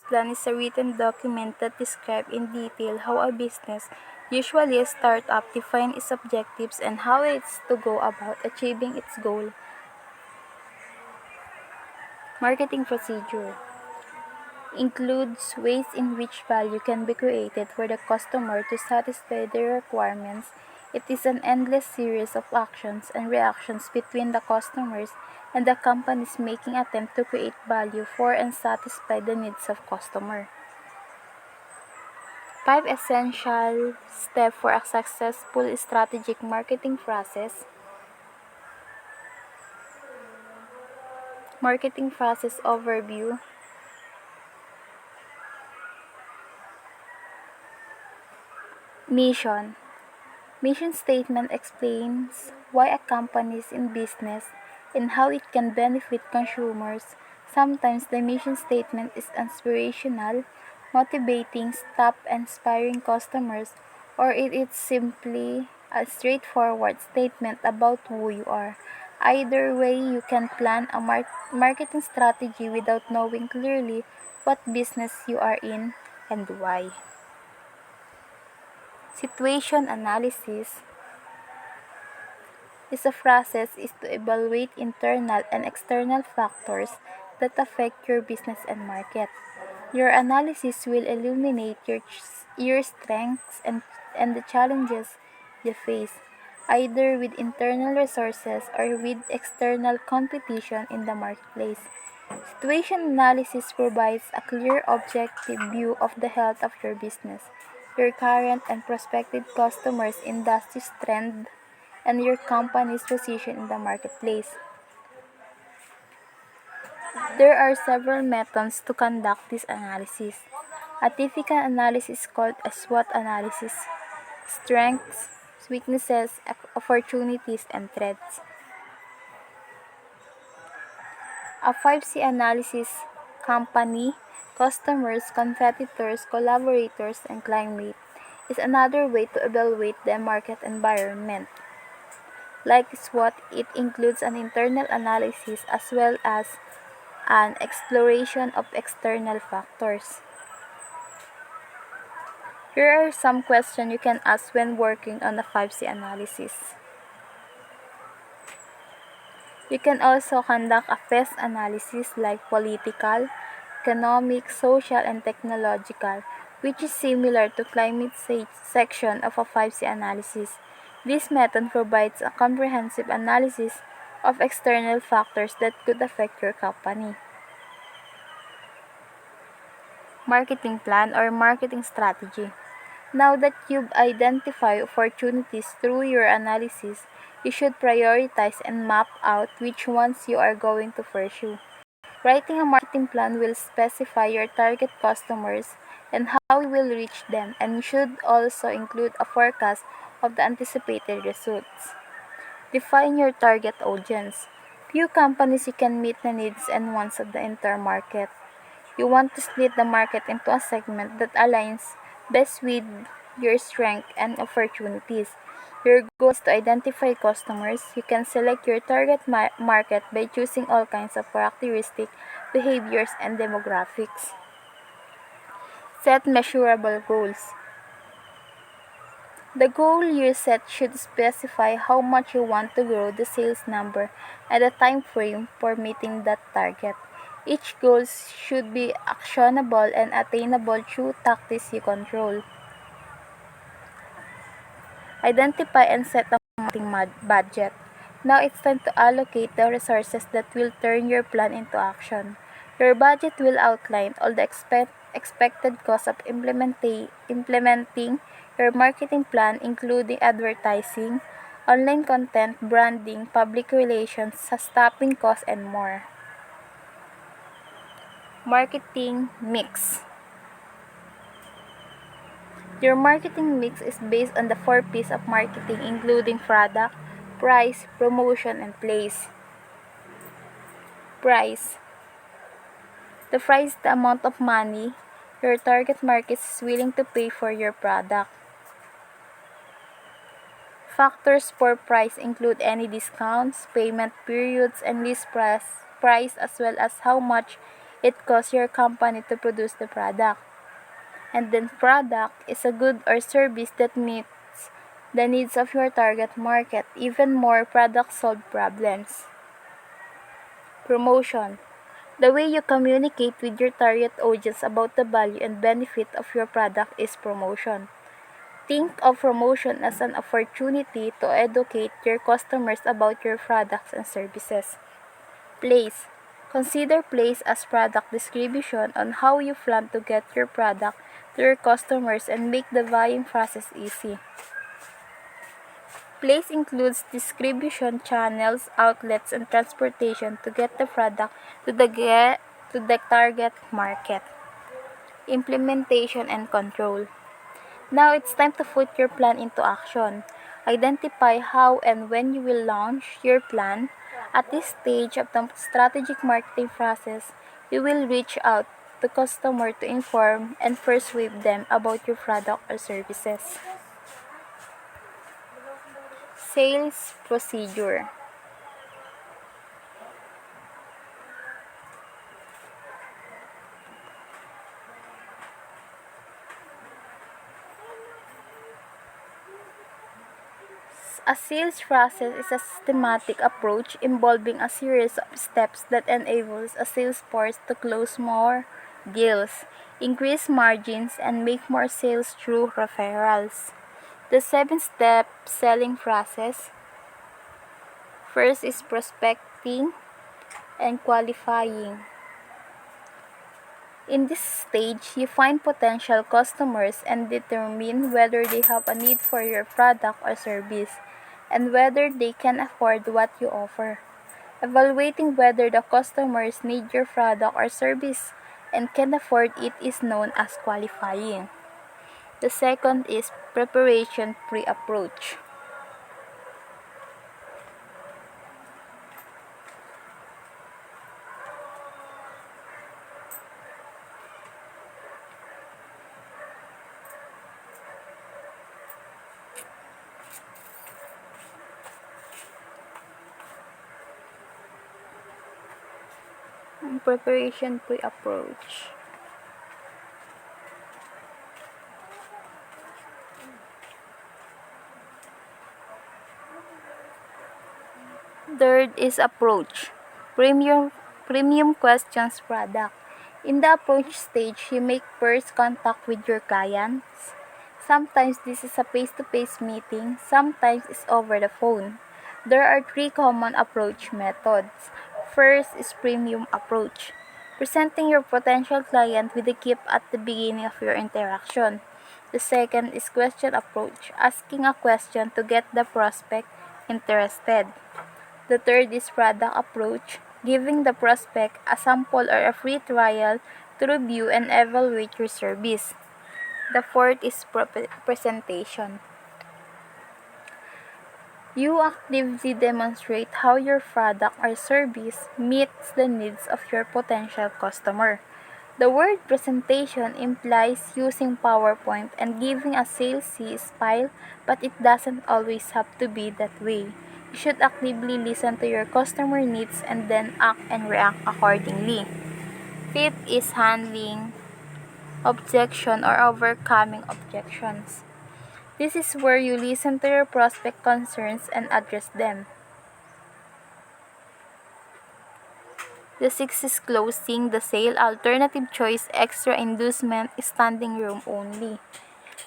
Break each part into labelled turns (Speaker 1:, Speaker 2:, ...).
Speaker 1: plan is a written document that describes in detail how a business, usually a startup, defines its objectives and how it's to go about achieving its goal. Marketing procedure includes ways in which value can be created for the customer to satisfy their requirements. It is an endless series of actions and reactions between the customers and the companies making attempt to create value for and satisfy the needs of customer. 5 essential steps for a successful strategic marketing process. Marketing process overview. Mission. Mission statement explains why a company is in business and how it can benefit consumers. Sometimes the mission statement is inspirational, motivating, stop inspiring customers, or it is simply a straightforward statement about who you are. Either way, you can plan a marketing strategy without knowing clearly what business you are in and why. Situation analysis is a process is to evaluate internal and external factors that affect your business and market. Your analysis will illuminate your strengths and the challenges you face, either with internal resources or with external competition in the marketplace. Situation analysis provides a clear, objective view of the health of your business, your current and prospective customers, industry trend, and your company's position in the marketplace. There are several methods to conduct this analysis. A typical analysis is called a SWOT analysis: strengths, weaknesses, opportunities, and threats. A 5C analysis: company, customers, competitors, collaborators, and climate, is another way to evaluate the market environment. Like SWOT, it includes an internal analysis as well as an exploration of external factors. Here are some questions you can ask when working on a 5C analysis. You can also conduct a PES analysis like political, economic, social, and technological, which is similar to climate section of a 5C analysis. This method provides a comprehensive analysis of external factors that could affect your company. Marketing plan or marketing strategy. Now that you've identified opportunities through your analysis, you should prioritize and map out which ones you are going to pursue. Writing a marketing plan will specify your target customers and how you will reach them, and should also include a forecast of the anticipated results. Define your target audience. Few companies you can meet the needs and wants of the entire market. You want to split the market into a segment that aligns best with your strengths and opportunities. Your goal is to identify customers. You can select your target market by choosing all kinds of characteristics, behaviors, and demographics. Set measurable goals. The goal you set should specify how much you want to grow the sales number and the time frame for meeting that target. Each goal should be actionable and attainable through tactics you control. Identify and set a marketing budget. Now it's time to allocate the resources that will turn your plan into action. Your budget will outline all the expected costs of implementing your marketing plan, including advertising, online content, branding, public relations, staffing costs, and more. Marketing mix. Your marketing mix is based on the 4 P's of marketing, including product, price, promotion, and place. Price. The price is the amount of money your target market is willing to pay for your product. Factors for price include any discounts, payment periods, and list price as well as how much it costs your company to produce the product. And then product is a good or service that meets the needs of your target market. Even more, products solve problems. Promotion. The way you communicate with your target audience about the value and benefit of your product is promotion. Think of promotion as an opportunity to educate your customers about your products and services. Place. Consider place as product distribution on how you plan to get your product to your customers and make the buying process easy. Place includes distribution channels, outlets, and transportation to get the product to the target market. Implementation and control. Now it's time to put your plan into action. Identify how and when you will launch your plan. At this stage of the strategic marketing process, you will reach out to customer to inform and persuade them about your product or services. Sales procedure. A sales process is a systematic approach involving a series of steps that enables a sales force to close more deals, increase margins, and make more sales through referrals. The 7-step selling process. First is prospecting and qualifying. In this stage, you find potential customers and determine whether they have a need for your product or service, and whether they can afford what you offer. Evaluating whether the customers need your product or service and can afford it is known as qualifying. The second is preparation pre-approach. Preparation pre-approach. Third is approach. Premium questions product. In the approach stage, you make first contact with your clients. Sometimes this is a face-to-face meeting, sometimes it's over the phone. There are three common approach methods. First is premium approach. Presenting your potential client with a gift at the beginning of your interaction. The second is question approach, asking a question to get the prospect interested. The third is product approach, giving the prospect a sample or a free trial to review and evaluate your service. The fourth is presentation. You actively demonstrate how your product or service meets the needs of your potential customer. The word presentation implies using PowerPoint and giving a salesy style, but it doesn't always have to be that way. You should actively listen to your customer needs and then act and react accordingly. Fifth is handling objection or overcoming objections. This is where you listen to your prospect concerns and address them. The sixth is closing the sale, alternative choice, extra inducement, standing room only.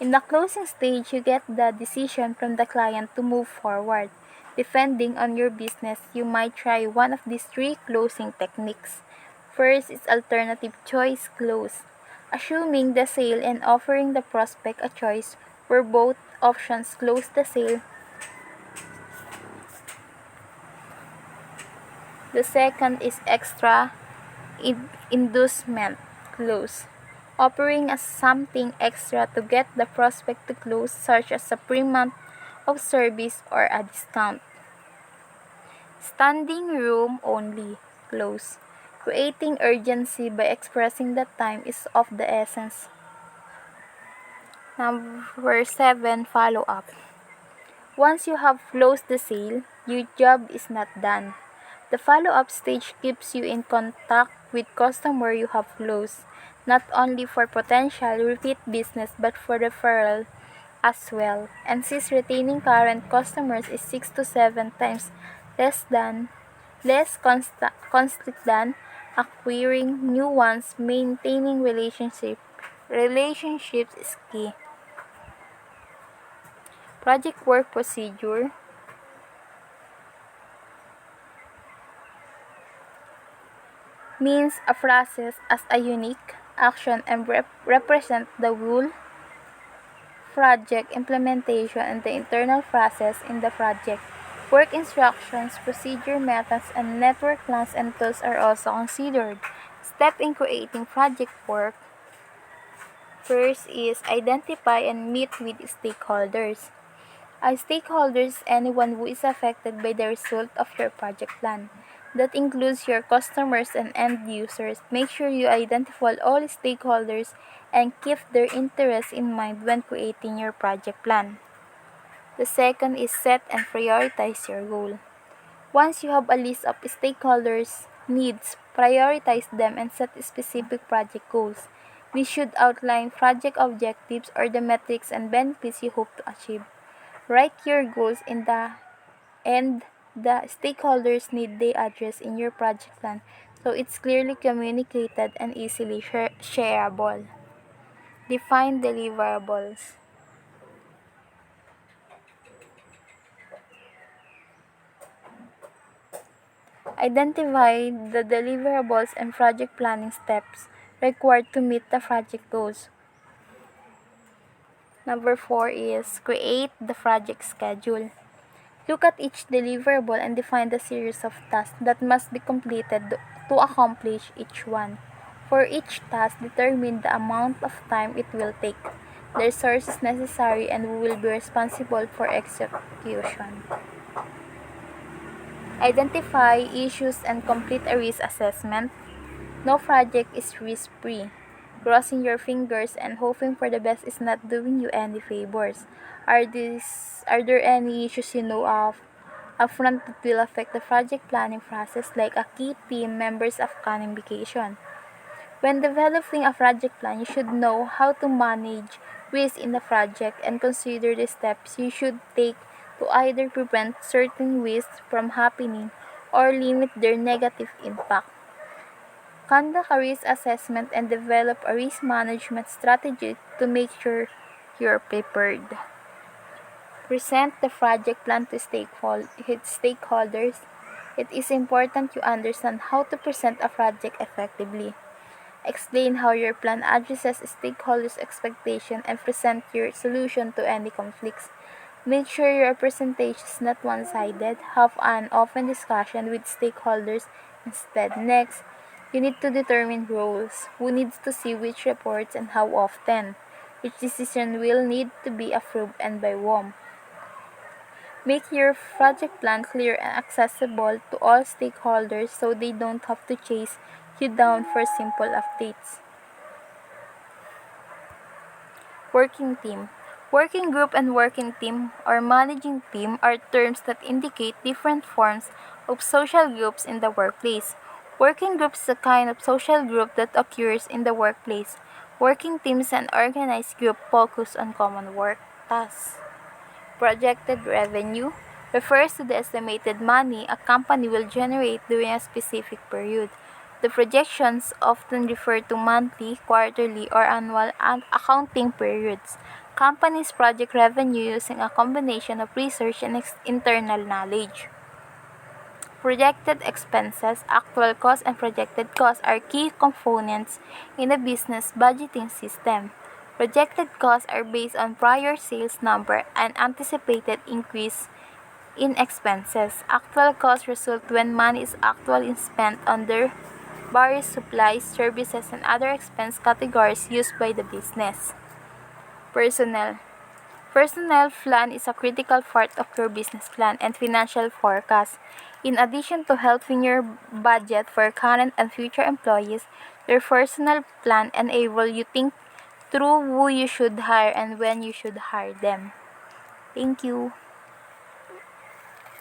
Speaker 1: In the closing stage, you get the decision from the client to move forward. Depending on your business, you might try one of these three closing techniques. First is alternative choice close. Assuming the sale and offering the prospect a choice where both options close the sale. The second is extra inducement close. Offering us something extra to get the prospect to close, such as a free month of service or a discount. Standing room only close. Creating urgency by expressing that time is of the essence. Number 7, follow up. Once you have closed the sale, your job is not done. The follow-up stage keeps you in contact with customer you have closed, not only for potential repeat business but for referral as well. And since retaining current customers is 6 to 7 times less constant than acquiring new ones, maintaining relationships is key. Project work procedure means a process as a unique action and represent the whole project implementation and the internal process in the project. Work instructions, procedure methods, and network plans and tools are also considered. Step in creating project work. First is identify and meet with stakeholders. A stakeholder is anyone who is affected by the result of your project plan. That includes your customers and end users. Make sure you identify all stakeholders and keep their interests in mind when creating your project plan. The second is set and prioritize your goal. Once you have a list of stakeholders' needs, prioritize them and set specific project goals. These should outline project objectives or the metrics and benefits you hope to achieve. Write your goals in the and the stakeholders need they address in your project plan so it's clearly communicated and easily shareable. Define deliverables. Identify the deliverables and project planning steps required to meet the project goals. Number 4 is create the project schedule. Look at each deliverable and define the series of tasks that must be completed to accomplish each one. For each task, determine the amount of time it will take, the resources necessary, and who will be responsible for execution. Identify issues and complete a risk assessment. No project is risk-free. Crossing your fingers and hoping for the best is not doing you any favors. Are there any issues you know of upfront that will affect the project planning process, like a key team members of vacation? When developing a project plan, you should know how to manage risk in the project and consider the steps you should take to either prevent certain risks from happening or limit their negative impact. Conduct a risk assessment and develop a risk management strategy to make sure you're prepared. Present the project plan to stakeholders. It is important you understand how to present a project effectively. Explain how your plan addresses stakeholders' expectations and present your solution to any conflicts. Make sure your presentation is not one-sided. Have an open discussion with stakeholders instead. Next, you need to determine roles. Who needs to see which reports and how often? Each decision will need to be approved and by whom. Make your project plan clear and accessible to all stakeholders so they don't have to chase you down for simple updates. Working team. Working group and working team or managing team are terms that indicate different forms of social groups in the workplace. Working groups is a kind of social group that occurs in the workplace. Working teams and organized group focus on common work tasks. Projected revenue refers to the estimated money a company will generate during a specific period. The projections often refer to monthly, quarterly, or annual accounting periods. Companies project revenue using a combination of research and internal knowledge. Projected expenses, actual costs, and projected costs are key components in a business budgeting system. Projected costs are based on prior sales number and anticipated increase in expenses. Actual costs result when money is actually spent on their various supplies, services, and other expense categories used by the business. Personnel. Personnel plan is a critical part of your business plan and financial forecast. In addition to helping your budget for current and future employees, your personnel plan enables you think through who you should hire and when you should hire them. Thank you.